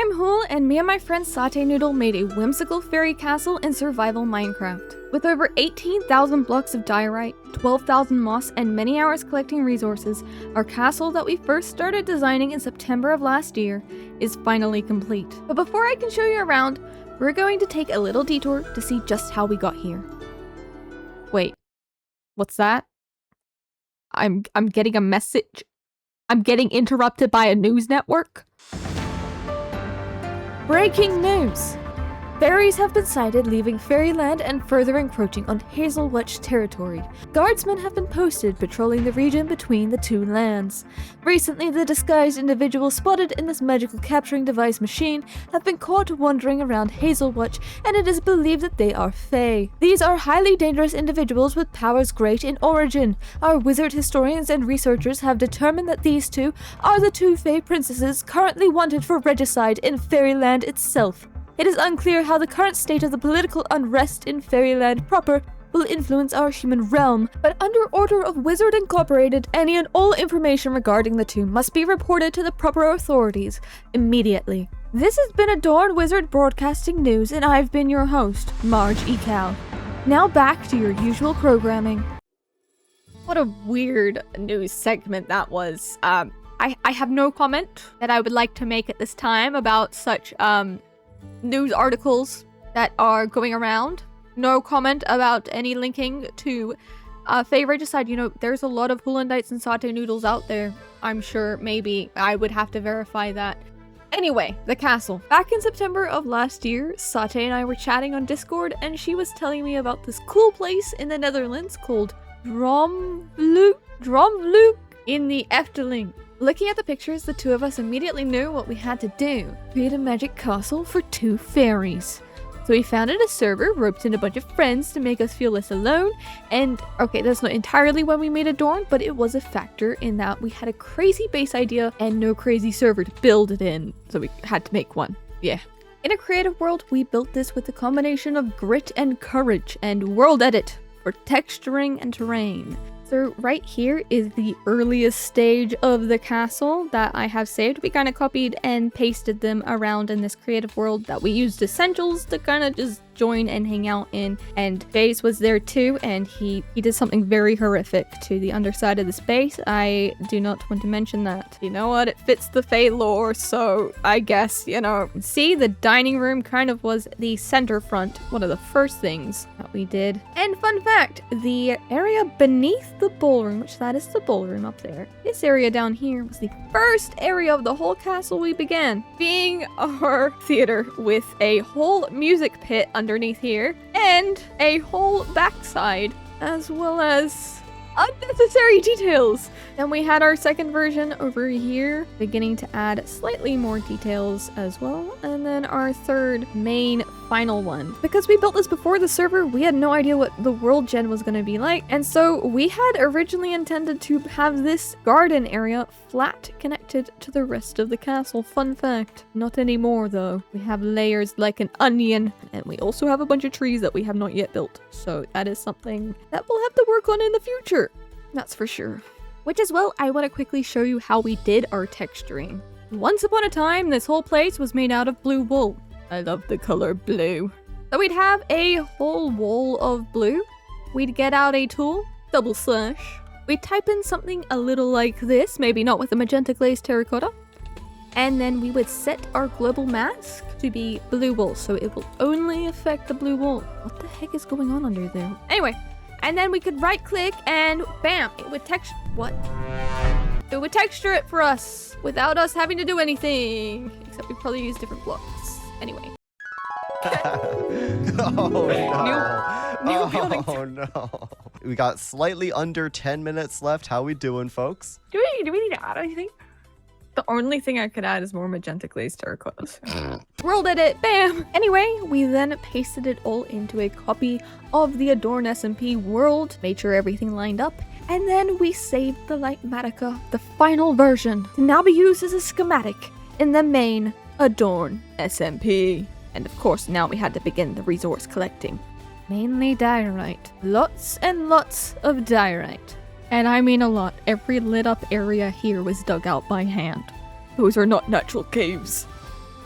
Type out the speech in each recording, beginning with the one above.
I'm Hul, and me and my friend Satay Noodle made a whimsical fairy castle in survival Minecraft. With over 18,000 blocks of diorite, 12,000 moss, and many hours collecting resources, our castle that we first started designing in September of last year is finally complete. But before I can show you around, we're going to take a little detour to see just how we got here. Wait, what's that? I'm getting a message. I'm getting interrupted by a news network. Breaking news! Fairies have been sighted leaving Fairyland and further encroaching on Hazelwatch territory. Guardsmen have been posted patrolling the region between the two lands. Recently, the disguised individuals spotted in this magical capturing device machine have been caught wandering around Hazelwatch, and it is believed that they are Fae. These are highly dangerous individuals with powers great in origin. Our wizard historians and researchers have determined that these two are the two Fae princesses currently wanted for regicide in Fairyland itself. It is unclear how the current state of the political unrest in Fairyland proper will influence our human realm, but under order of Wizard Incorporated, any and all information regarding the two must be reported to the proper authorities immediately. This has been Adorn Wizard Broadcasting News, and I've been your host, Marge Ecal. Now back to your usual programming. What a weird news segment that was. I have no comment that I would like to make at this time about such, news articles that are going around. No comment about any linking to Fae regicide. You know, there's a lot of Hulandites and Satay Noodles out there. I'm sure maybe I would have to verify that. Anyway, the castle. Back in September of last year, Satay and I were chatting on Discord, and she was telling me about this cool place in the Netherlands called Dromvloek in the Efteling. Looking at the pictures, the two of us immediately knew what we had to do. Create a magic castle for two fairies. So we founded a server, roped in a bunch of friends to make us feel less alone, and okay, that's not entirely when we made Adorn, but it was a factor in that we had a crazy base idea and no crazy server to build it in, so we had to make one. Yeah. In a creative world, we built this with a combination of grit and courage and world edit for texturing and terrain. So right here is the earliest stage of the castle that I have saved. We kind of copied and pasted them around in this creative world that we used essentials to kind of just join and hang out in. And Base was there too, and he did something very horrific to the underside of the space. I do not want to mention that. You know what? It fits the Fae lore, so I guess, you know. See, the dining room kind of was the center front, one of the first things that we did. And fun fact, the area beneath the ballroom, which that is the ballroom up there, this area down here was the first area of the whole castle we began, being our theater with a whole music pit underneath here and a whole backside, as well as unnecessary details. Then we had our second version over here, beginning to add slightly more details as well, and then our third main final one. Because we built this before the server, we had no idea what the world gen was going to be like, and so we had originally intended to have this garden area flat connected to the rest of the castle. Fun fact, not anymore though. We have layers like an onion, and we also have a bunch of trees that we have not yet built, so that is something that we'll have to work on in the future. That's for sure. Which as well, I want to quickly show you how we did our texturing. Once upon a time, this whole place was made out of blue wool. I love the color blue. So we'd have a whole wall of blue. We'd get out a tool, double slash. We'd type in something a little like this, maybe not with a magenta glazed terracotta. And then we would set our global mask to be blue wool, so it will only affect the blue wool. What the heck is going on under there? Anyway. And then we could right click and bam, it would texture, what? It would texture it for us without us having to do anything. Except we probably use different blocks. Anyway. Oh no. We got slightly under 10 minutes left. How we doing, folks? Do we need to add anything? The only thing I could add is more magenta glazed terracottas. World edit, bam! Anyway, we then pasted it all into a copy of the Adorn SMP world, made sure everything lined up, and then we saved the Lightmatica, the final version, to now be used as a schematic in the main Adorn SMP. And of course, now we had to begin the resource collecting. Mainly diorite. Lots and lots of diorite. And I mean a lot. Every lit up area here was dug out by hand. Those are not natural caves.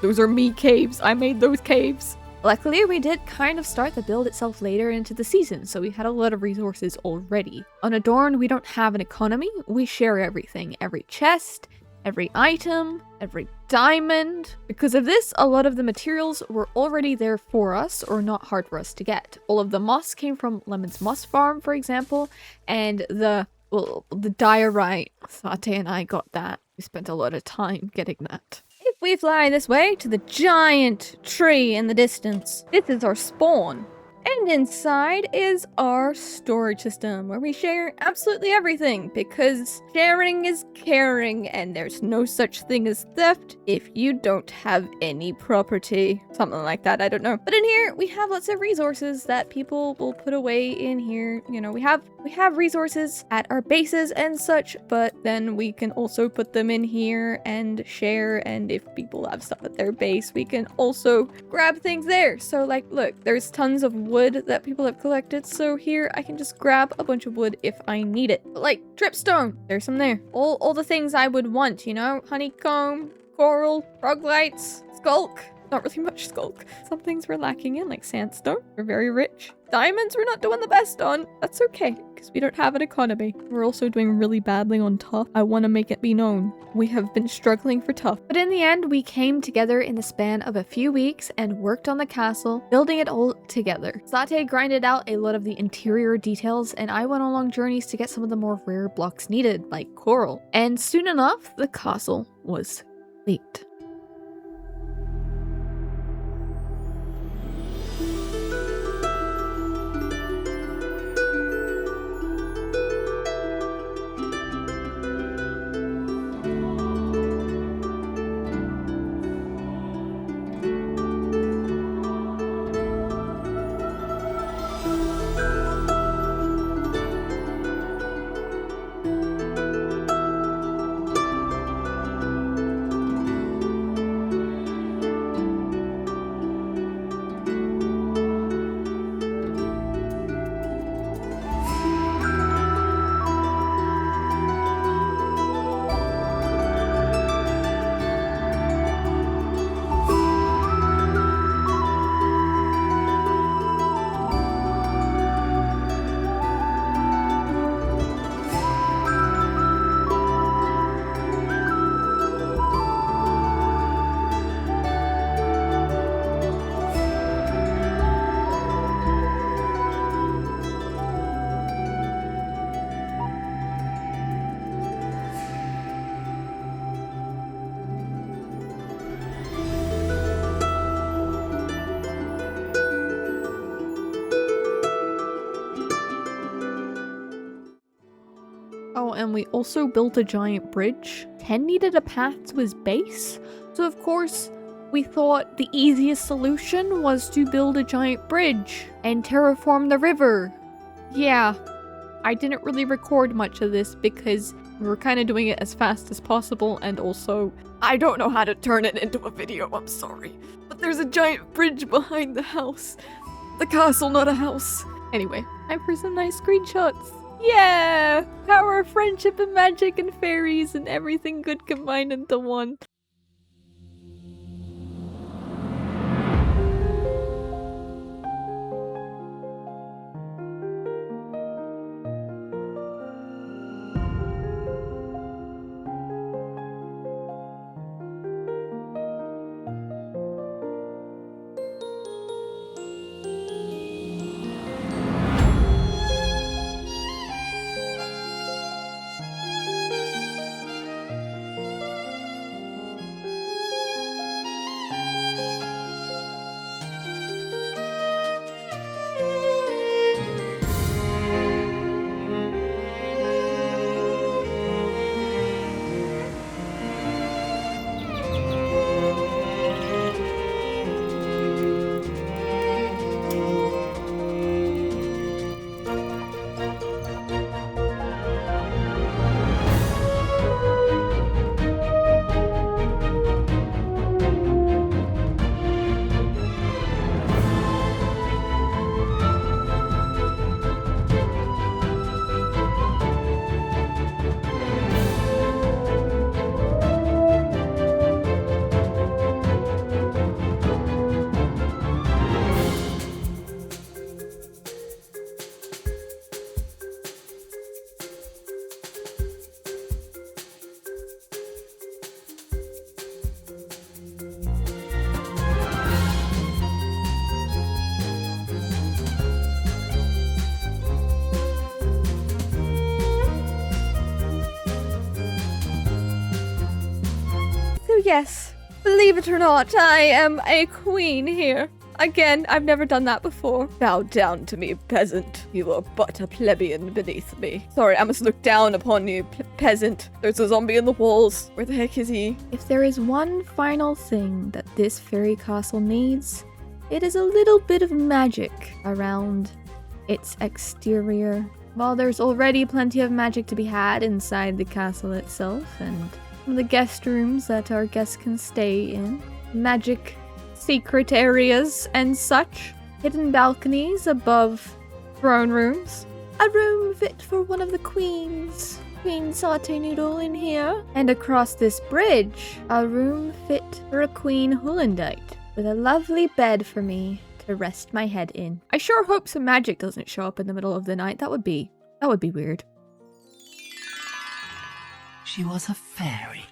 Those are me caves. I made those caves. Luckily, we did kind of start the build itself later into the season, so we had a lot of resources already. On Adorn, we don't have an economy. We share everything. Every chest, every item, every diamond. Because of this, a lot of the materials were already there for us, or not hard for us to get. All of the moss came from Lemon's moss farm, for example, and the diorite, Sate and I got that. We spent a lot of time getting that. If we fly this way to the giant tree in the distance, this is our spawn. And inside is our storage system, where we share absolutely everything, because sharing is caring, and there's no such thing as theft if you don't have any property. Something like that, I don't know. But in here, we have lots of resources that people will put away in here. You know, we have resources at our bases and such, but then we can also put them in here and share, and if people have stuff at their base, we can also grab things there. So like, look, there's tons of wood that people have collected, so here I can just grab a bunch of wood if I need it. Like dripstone, there's some there. All the things I would want, you know, honeycomb, coral, roguelites, skulk. Not really much skulk. Some things we're lacking in, like sandstone. We're very rich. Diamonds we're not doing the best on. That's okay, because we don't have an economy. We're also doing really badly on tough. I want to make it be known. We have been struggling for tough. But in the end, we came together in the span of a few weeks and worked on the castle, building it all together. Sate grinded out a lot of the interior details, and I went on long journeys to get some of the more rare blocks needed, like coral. And soon enough, the castle was complete. Oh, and we also built a giant bridge. Ken needed a path to his base, so of course, we thought the easiest solution was to build a giant bridge and terraform the river. Yeah, I didn't really record much of this because we were kind of doing it as fast as possible, and also, I don't know how to turn it into a video, I'm sorry. But there's a giant bridge behind the house. The castle, not a house. Anyway, time for some nice screenshots. Yeah! Power of friendship and magic and fairies and everything good combined into one. Yes, believe it or not, I am a queen here. Again, I've never done that before. Bow down to me, peasant. You are but a plebeian beneath me. Sorry, I must look down upon you, peasant. There's a zombie in the walls. Where the heck is he? If there is one final thing that this fairy castle needs, it is a little bit of magic around its exterior. While there's already plenty of magic to be had inside the castle itself and the guest rooms that our guests can stay in, magic secret areas and such, hidden balconies above throne rooms, a room fit for one of the queens, Queen Saute Noodle in here, and across this bridge, a room fit for a Queen Hollandite, with a lovely bed for me to rest my head in. I sure hope some magic doesn't show up in the middle of the night. That would be weird. She was a fairy.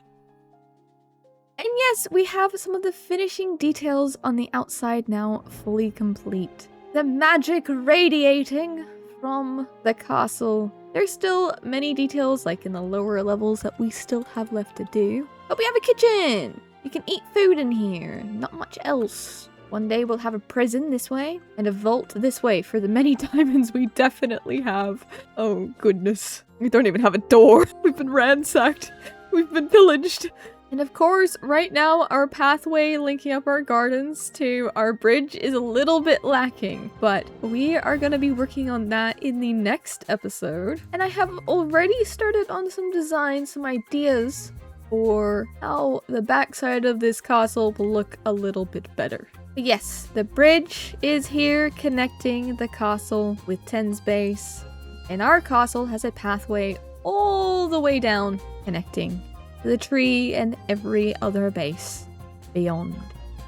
And yes, we have some of the finishing details on the outside now fully complete. The magic radiating from the castle. There's still many details, like in the lower levels, that we still have left to do. But we have a kitchen! You can eat food in here, not much else. One day we'll have a prison this way, and a vault this way for the many diamonds we definitely have. Oh goodness. We don't even have a door. We've been ransacked. We've been pillaged. And of course, right now, our pathway linking up our gardens to our bridge is a little bit lacking, but we are going to be working on that in the next episode. And I have already started on some designs, some ideas for how the backside of this castle will look a little bit better. But yes, the bridge is here connecting the castle with Ten's base, and our castle has a pathway all the way down connecting the tree and every other base beyond.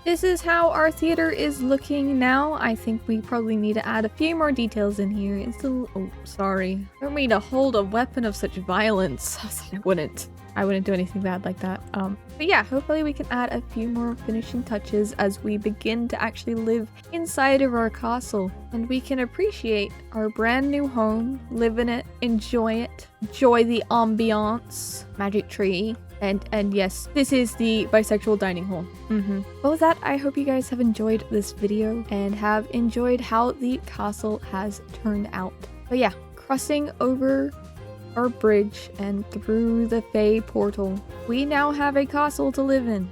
This is how our theater is looking now. I think we probably need to add a few more details in here. It's a oh, sorry. I don't mean to hold a weapon of such violence. I wouldn't do anything bad like that. But yeah, hopefully we can add a few more finishing touches as we begin to actually live inside of our castle. And we can appreciate our brand new home, live in it, enjoy the ambiance, magic tree. And yes, this is the bisexual dining hall. But with that, I hope you guys have enjoyed this video and have enjoyed how the castle has turned out. But yeah, crossing over our bridge and through the Fae portal, we now have a castle to live in.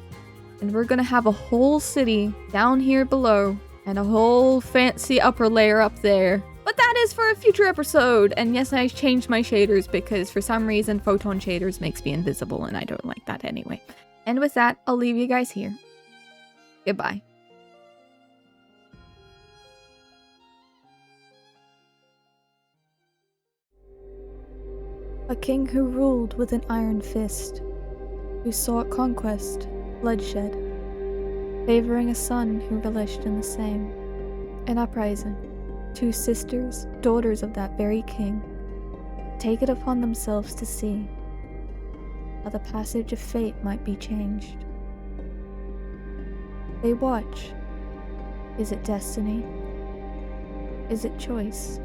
And we're gonna have a whole city down here below and a whole fancy upper layer up there. But that is for a future episode. And yes, I changed my shaders because for some reason photon shaders makes me invisible and I don't like that anyway. And with that, I'll leave you guys here. Goodbye. A king who ruled with an iron fist, who sought conquest, bloodshed, favoring a son who relished in the same. An uprising. 2 sisters, daughters of that very king, take it upon themselves to see how the passage of fate might be changed. They watch. Is it destiny? Is it choice?